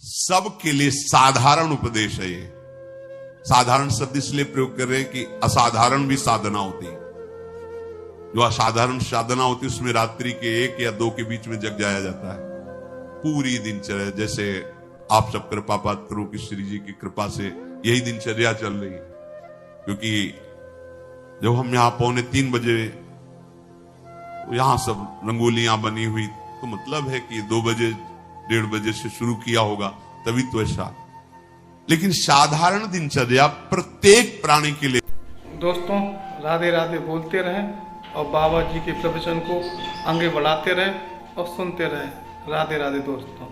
सबके लिए साधारण उपदेश है ये। साधारण शब्द इसलिए प्रयोग कर रहे हैं कि असाधारण भी साधना होती है। जो असाधारण साधना होती है उसमें रात्रि के 1 या 2 के बीच में जग जाया जाता है। पूरी दिनचर्या, जैसे आप सब कृपा पात्रों की श्री जी की कृपा से यही दिनचर्या चल रही है। क्योंकि जब हम यहां 2:45 बजे यहां सब रंगोलियां बनी हुई, तो मतलब है कि 2 बजे 1:30 बजे से शुरू किया होगा, तभी तो ऐसा। लेकिन साधारण दिनचर्या प्रत्येक प्राणी के लिए। दोस्तों, राधे राधे बोलते रहें और बाबा जी के प्रवचन को आगे बढ़ाते रहें और सुनते रहें। राधे राधे दोस्तों।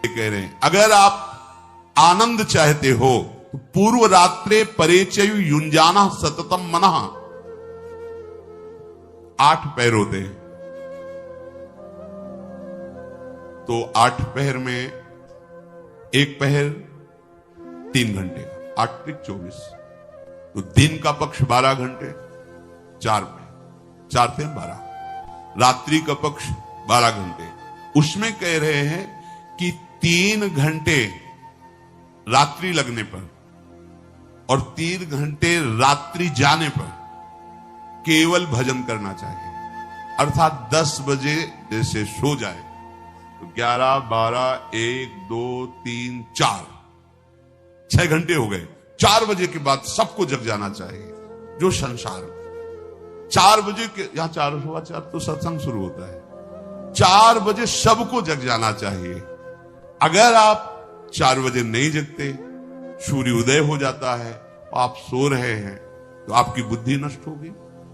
कह रहे हैं, अगर आप आनंद चाहते हो तो पूर्व रात्रे परेचयु युंजाना सततम मनः। 8 पहर होते हैं, तो 8 पहर में एक पहर 3 घंटे का, 8 × 24, तो दिन का पक्ष 12 घंटे, 4 पहर, 4 से 12। रात्रि का पक्ष 12 घंटे। उसमें कह रहे हैं कि 3 घंटे रात्रि लगने पर और 3 घंटे रात्रि जाने पर केवल भजन करना चाहिए। अर्थात 10 बजे जैसे सो जाए तो 11, 12, 1, 2, 3, 4, 6 घंटे हो गए। 4 बजे के बाद सबको जग जाना चाहिए। जो संसार 4 बजे के, यहां 4, 4:15 तो सत्संग शुरू होता है। 4 बजे सबको जग जाना चाहिए। अगर आप 4 बजे नहीं जगते, सूर्योदय हो जाता है, आप सो रहे हैं, तो आपकी बुद्धि नष्ट होगी,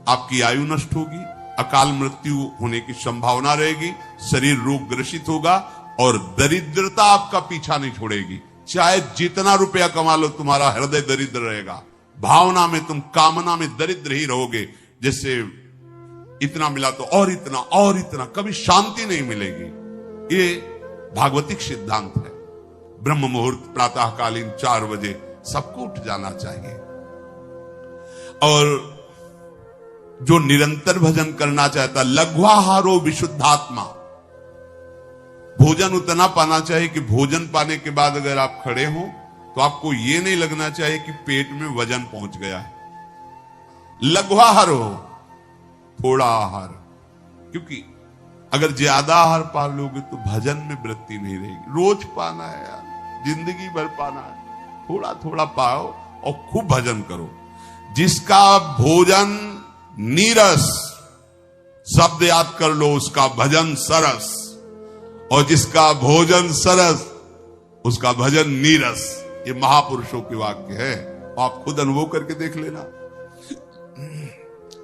आपकी आयु नष्ट होगी, अकाल मृत्यु होने की संभावना रहेगी, शरीर रोग ग्रसित होगा और दरिद्रता आपका पीछा नहीं छोड़ेगी। चाहे जितना रुपया कमा लो, तुम्हारा हृदय दरिद्र रहेगा। भावना में तुम, कामना में दरिद्र ही रहोगे। जैसे इतना मिला तो और इतना और इतना, कभी शांति नहीं मिलेगी। ये भागवतिक सिद्धांत है। ब्रह्म मुहूर्त प्रातःकालीन 4 बजे सबको उठ जाना चाहिए। और जो निरंतर भजन करना चाहता, लघ्वाहारो विशुद्धात्मा, भोजन उतना पाना चाहिए कि भोजन पाने के बाद अगर आप खड़े हो तो आपको यह नहीं लगना चाहिए कि पेट में वजन पहुंच गया है। लघ्वाहार हो, थोड़ा आहार, क्योंकि अगर ज्यादा आहार पा लोगे तो भजन में वृत्ति नहीं रहेगी। रोज पाना है यार, जिंदगी भर पाना है। थोड़ा थोड़ा पाओ और खूब भजन करो। जिसका भोजन नीरस, शब्द याद कर लो, उसका भजन सरस, और जिसका भोजन सरस उसका भजन नीरस। ये महापुरुषों के वाक्य है, आप खुद अनुभव करके देख लेना।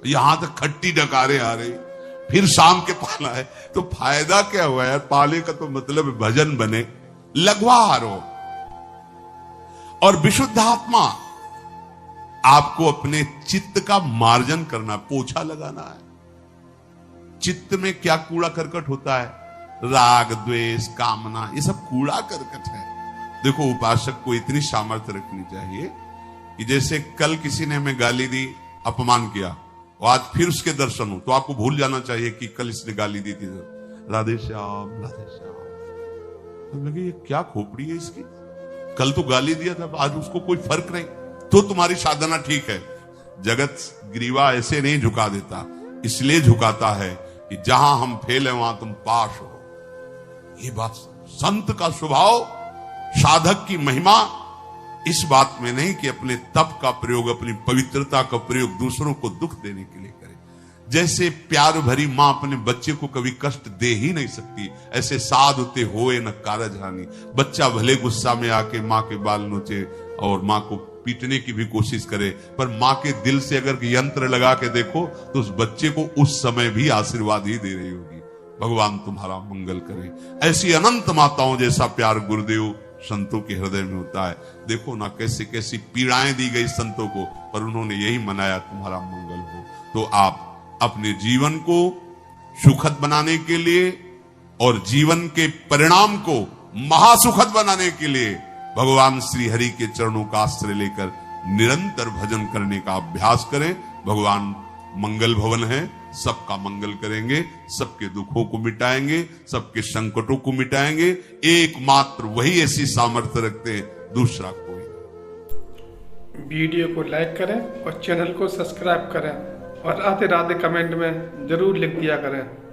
यहां तक खट्टी डकारे आ रही, फिर शाम के पाला है, तो फायदा क्या हुआ यार? पाले का तो मतलब भजन बने। लघ्वाहार हो। और विशुद्धात्मा, आपको अपने चित्त का मार्जन करना, पोछा लगाना है। चित्त में क्या कूड़ा करकट होता है? राग, द्वेष, कामना, ये सब कूड़ा करकट है। देखो, उपासक को इतनी सामर्थ्य रखनी चाहिए कि जैसे कल किसी ने हमें गाली दी, अपमान किया, और आज फिर उसके दर्शन हो, तो आपको भूल जाना चाहिए कि कल इसने गाली दी थी। राधे श्याम, राधे श्याम। तो लगे ये क्या खोपड़ी है इसकी, कल तो गाली दिया था, आज उसको कोई फर्क नहीं, तो तुम्हारी साधना ठीक है। जगत ग्रीवा ऐसे नहीं झुका देता, इसलिए झुकाता है कि जहां हम फेल है वहां तुम पास हो। ये बात संत का स्वभाव, साधक की महिमा इस बात में नहीं कि अपने तप का प्रयोग, अपनी पवित्रता का प्रयोग दूसरों को दुख देने के लिए करे। जैसे प्यार भरी मां अपने बच्चे को कभी कष्ट दे ही नहीं सकती, ऐसे साध होते होए न कारज हानि। बच्चा भले गुस्सा में आके मां के बाल नोचे और मां को पीटने की भी कोशिश करे, पर मां के दिल से अगर यंत्र लगा के देखो तो उस बच्चे को उस समय भी आशीर्वाद ही दे रही होगी। भगवान तुम्हारा मंगल करे। ऐसी अनंत माताओं जैसा प्यार गुरुदेव संतों के हृदय में होता है। देखो ना कैसे कैसी पीड़ाएं दी गई संतों को, पर उन्होंने यही मनाया तुम्हारा मंगल हो। तो आप अपने जीवन को सुखद बनाने के लिए और जीवन के परिणाम को महासुखद बनाने के लिए भगवान श्री हरि के चरणों का आश्रय लेकर निरंतर भजन करने का अभ्यास करें। भगवान मंगल भवन है, सबका मंगल करेंगे, सबके दुखों को मिटाएंगे, सबके संकटों को मिटाएंगे। एकमात्र वही ऐसी सामर्थ्य रखते हैं, दूसरा कोई। वीडियो को लाइक करें और चैनल को सब्सक्राइब करें और राधे राधे कमेंट में जरूर लिख दिया करें।